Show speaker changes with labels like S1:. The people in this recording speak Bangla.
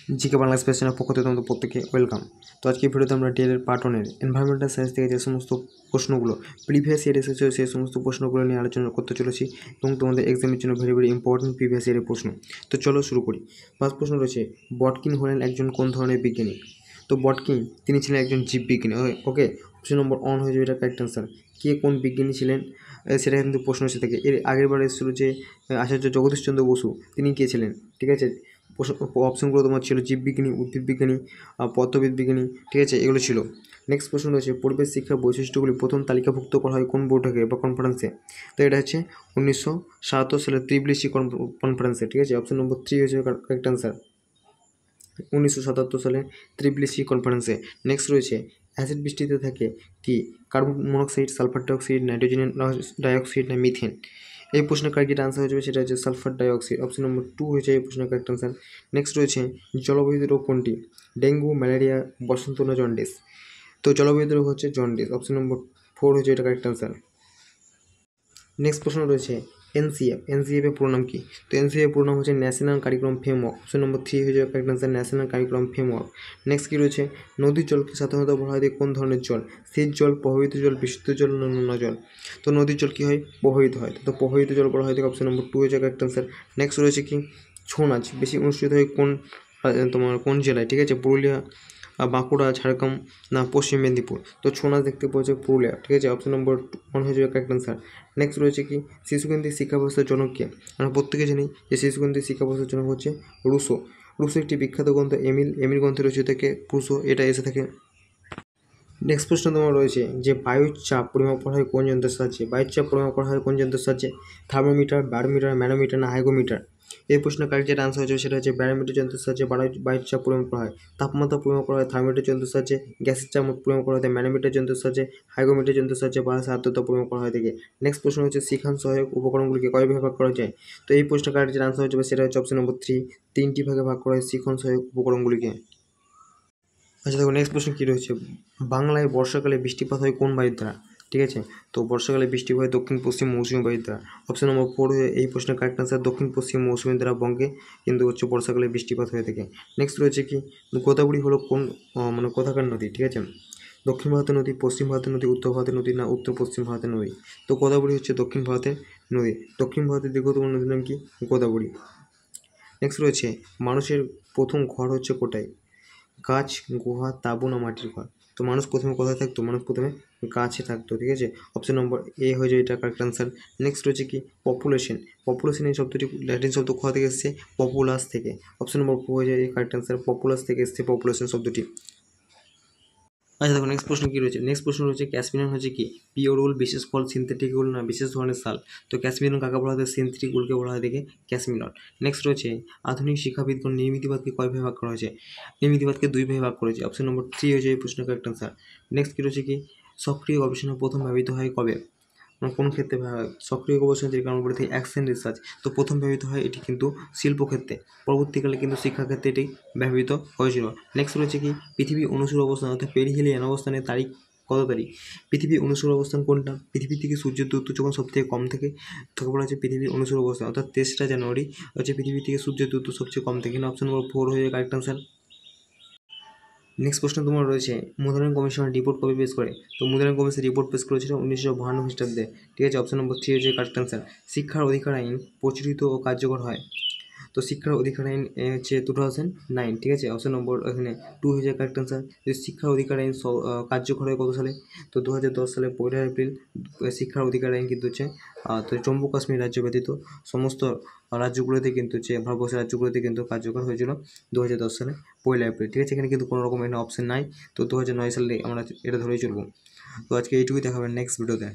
S1: জিকে বাংলা স্পেস চ্যানেল পক্ষ থেকে তোমাদের প্রত্যেকে ওয়েলকাম। তো আজকে ভিডিওতে আমরা ডিএলএড পার্ট 1-এর এনভায়রনমেন্টাল সায়েন্স থেকে যে সমস্ত প্রশ্নগুলো প্রিভিয়াস ইয়ার এসেছে সেই সমস্ত প্রশ্নগুলো নিয়ে আলোচনা করতে চলেছি এবং তোমাদের এক্সামের জন্য ভেরি ভেরি ইম্পর্টেন্ট প্রিভিয়াস ইয়ারের প্রশ্ন। তো চলো শুরু করি। ফার্স্ট প্রশ্ন রয়েছে, বটকিন হলেন একজন কোন ধরনের বিজ্ঞানী? তো বটকিন তিনি ছিলেন একজন জীববিজ্ঞানী। ওকে, অপশন নম্বর 1 হয়ে যাবে এটা কারেক্ট অ্যান্সার। কে কোন বিজ্ঞানী ছিলেন সেটা কিন্তু প্রশ্ন এসে থাকে। এর আগের বার এসেছিল যে আচার্য জগদীশচন্দ্র বসু, তিনি কে ছিলেন? ঠিক আছে, অপশনগুলো তোমার ছিল জীববিজ্ঞানী, উদ্ভিদ বিজ্ঞানী, পদার্থবিদ বিজ্ঞানী, ঠিক আছে, এগুলো ছিল। নেক্সট প্রশ্ন রয়েছে, পরিবেশ শিক্ষার বৈশিষ্ট্যগুলি প্রথম তালিকাভুক্ত করা হয় কোন বৈঠকে বা কনফারেন্সে? তো এটা হচ্ছে 1977 সালের ত্রিবলিসি কনফারেন্সে। ঠিক আছে, অপশন নম্বর 3 হয়েছে কারেক্ট অ্যান্সার, 1977 সালে ত্রিবলিসি কনফারেন্সে। নেক্সট রয়েছে, অ্যাসিড বৃষ্টিতে থাকে কি? Carbon monoxide, sulphur dioxide, nitrogen dioxide না মিথেন? এই প্রশ্নের কারেক্ট আনসার হয়ে যাবে সেটা হচ্ছে সালফার ডাইঅক্সাইড। অপশন নম্বর 2 হয়েছে এই প্রশ্নের কারেক্ট আনসার। নেক্সট রয়েছে, জলবাহিত রোগ কোনটি? ডেঙ্গু, ম্যালেরিয়া, বসন্ত না জন্ডিস? তো জলবাহিত রোগ হচ্ছে জন্ডিস। অপশন নম্বর 4 হয়েছে এটা কারেক্ট আনসার। নেক্সট প্রশ্ন রয়েছে, এনসিএফ এর পুরো নাম কি? তো এনসিএফ এর পুরো নাম হচ্ছে national curriculum framework. Option number 3 হয়ে যাবে correct answer, national curriculum framework. Next কি রয়েছে, নদীর জলকে সাধারণত বলা হয় কোন ধরনের জল? স্থির জল, প্রবাহিত জল, বিশুদ্ধ জল, নোনা জল? তো নদীর জল কী হয়? প্রবাহিত হয়, তো প্রবাহিত জল বলা হয়। অপশন নম্বর 2 হয়ে যাবে কারেক্ট আনসার। নেক্সট রয়েছে কি, ছৌ নাচ বেশি অনুষ্ঠিত হয় তোমার কোন জেলায়? ঠিক আছে, পুরুলিয়া, বাঁকুড়া, ঝাড়গ্রাম না পশ্চিম মেদিনীপুর? তো ছৌ নাচ দেখতে পাওয়া যায় পুরুলিয়া। ঠিক আছে, অপশন নম্বর 1 হয়ে যাবে কারেক্ট আনসার। নেক্সট রয়েছে কি, শিশুকেন্দ্রিক শিক্ষা ব্যবস্থার জনক কে? আমরা প্রত্যেকে জানি যে শিশুকেন্দ্রিক শিক্ষা ব্যবস্থার জনক হচ্ছে রুশো। রুশো একটি বিখ্যাত গ্রন্থ এমিল গ্রন্থের রচিত থেকে রুশো এটা এসে থাকে। নেক্সট প্রশ্ন তোমার রয়েছে যে বায়ুর চাপ পরিমাপ করা হয় কোন যন্ত্রের সাহায্যে? বায়ুর চাপ পরিমাপ করা হয় কোন যন্ত্রের সাহায্যে? থার্মোমিটার, ব্যারোমিটার, ম্যানোমিটার না হাইগ্রোমিটার? এই প্রশ্নের কারেক্ট যেটা আনসার হচ্ছে সেটা হচ্ছে ব্যারোমিটার যন্ত্রের সাহায্যে বায়ুর চাপ পরিমাপ করা হয়। তাপমাত্রা পরিমাপ করা হয় থার্মোমিটার যন্ত্রের সাহায্যে। গ্যাসের চাপ পরিমাপ করা হয় ম্যানোমিটার যন্ত্রের সাহায্যে। হাইগ্রোমিটার যন্ত্রের সাহায্যে বাতাসের আর্দ্রতা পরিমাপ করা হয় থেকে। নেক্সট প্রশ্ন হচ্ছে, শিখান সহায়ক উপকরণগুলিকে কয় ভাগে ভাগ করা যায়? তো এই প্রশ্নের কারেক্ট যেটা আনসার হচ্ছে সেটা হচ্ছে অপশন নম্বর 3, 3টি ভাগে ভাগ করা হয় শিখন সহায়ক উপকরণগুলিকে। আচ্ছা দেখো, নেক্সট প্রশ্ন কী রয়েছে, বাংলায় বর্ষাকালে বৃষ্টিপাত হয় কোন বায়ুর দ্বারা? ঠিক আছে, তো বর্ষাকালে বৃষ্টি হয় দক্ষিণ পশ্চিম মৌসুমী বায়ুর দ্বারা। অপশন নম্বর 4 এই প্রশ্নের কারেক্ট আনসার, দক্ষিণ পশ্চিম মৌসুমী দ্বারা বঙ্গে কিন্তু হচ্ছে বর্ষাকালে বৃষ্টিপাত হয়ে থাকে। নেক্সট রয়েছে কি, গোদাবরী হলো কোন মানে কোথাকার নদী? ঠিক আছে, দক্ষিণ ভারতের নদী, পশ্চিম ভারতের নদী, উত্তর ভারতের নদী না উত্তর পশ্চিম ভারতের নদী? তো গোদাবরী হচ্ছে দক্ষিণ ভারতের নদী। দক্ষিণ ভারতের দীর্ঘতম নদীর নাম কি? গোদাবরী। নেক্সট রয়েছে, মানুষের প্রথম ঘর হচ্ছে কোথায়? গাছ, গুহা, তাঁবু না মাটির ঘর? তো মানুষ প্রথমে কোথায় থাকতো? মানুষ প্রথমে গাছে থাকতো। ঠিক আছে, অপশন নম্বর এ হয়ে যায় এটা কারেক্ট আনসার। নেক্সট রয়েছে কি, পপুলেশন। পপুলেশন এই শব্দটি ল্যাটিন শব্দ কোথা থেকে এসেছে? পপুলাস থেকে। অপশন নম্বর 4 হয়ে যায় এই কারেক্ট আনসার, পপুলাস থেকে এসেছে পপুলেশন শব্দটি। আচ্ছা দেখো, নেক্সট প্রশ্ন কী রয়েছে, নেক্সট প্রশ্ন রয়েছে, ক্যাসমিয়ান হচ্ছে কি? পিওর উল, বিশেষ ফল, সিনথেটিক উল না বিশেষ ধরনের শাল? তো ক্যাসমিয়ান কাকে বলা হয়? সিনথেটিক উলকে বলা হয় দেখে ক্যাসমিনর। নেক্সট রয়েছে, আধুনিক শিক্ষাবিদগণ নির্মিতিবাদকে কয় ভাগে ভাগ করা হয়েছে? নির্মিতিবাদকে 2 ভাগে ভাগ করেছে। অপশন নম্বর 3 হয়েছে এই প্রশ্নের কারেক্ট আনসার। নেক্সট কী রয়েছে কি, সক্রিয় গবেষণা প্রথম ব্যবহৃত হয় কবে? কোন ক্ষেত্রে সক্রিয় গবেষণা যেটা আমরা বলে থাকি অ্যাকশন রিসার্চ, তো প্রথম ব্যবহৃত হয় এটি কিন্তু শিল্পক্ষেত্রে, পরবর্তীকালে কিন্তু শিক্ষাক্ষেত্রে এটি ব্যবহৃত হয়েছিল। নেক্সট রয়েছে কি, পৃথিবী অনুসূর অবস্থান অর্থাৎ পেরিহেলিয়ান অবস্থানের তারিখ কত তারিখ? পৃথিবীর অনুসূর অবস্থান কোনটা? পৃথিবী থেকে সূর্যের দূরত্ব যখন সবথেকে কম থাকে তাকে বলা হচ্ছে পৃথিবীর অনুসূর অবস্থান, অর্থাৎ 23 জানুয়ারি হচ্ছে পৃথিবী থেকে সূর্যের দূরত্ব সবচেয়ে কম থাকে। অপশন নম্বর 4 হয়ে কারেক্ট আনসার। নেক্সট প্রশ্ন তোমার রয়েছে, মুদারাং কমিশনের রিপোর্ট কবে পেশ করে? তো মুদারাং কমিশন রিপোর্ট পেশ করেছিল 1952 খ্রিস্টাব্দে। ঠিক আছে, অপশন নম্বর 3 হচ্ছে কারেক্ট আনসার। শিক্ষার অধিকার আইন প্রচলিত ও কার্যকর হয়? তো শিক্ষার অধিকার আইন হচ্ছে 2009। ঠিক আছে, অপশন নম্বর এখানে 2 হয়ে যায় কারেক্ট আনসার। যে শিক্ষার অধিকার আইন কার্যকর হয় কত সালে? তো 2010 সালে 1 এপ্রিল শিক্ষার অধিকার আইন কিন্তু হচ্ছে তো জম্মু কাশ্মীর রাজ্য ব্যতীত সমস্ত রাজ্যগুলোতে কিন্তু হচ্ছে ভারতবর্ষের রাজ্যগুলোতে কিন্তু কার্যকর হয়েছিল 2010 সালে 1 এপ্রিল। ঠিক আছে, এখানে কিন্তু কোনো রকম এখানে অপশন নাই, তো 2009 সালে আমরা এটা ধরেই চলবো। তো আজকে এইটুকুই, দেখাবেন নেক্সট ভিডিওতে।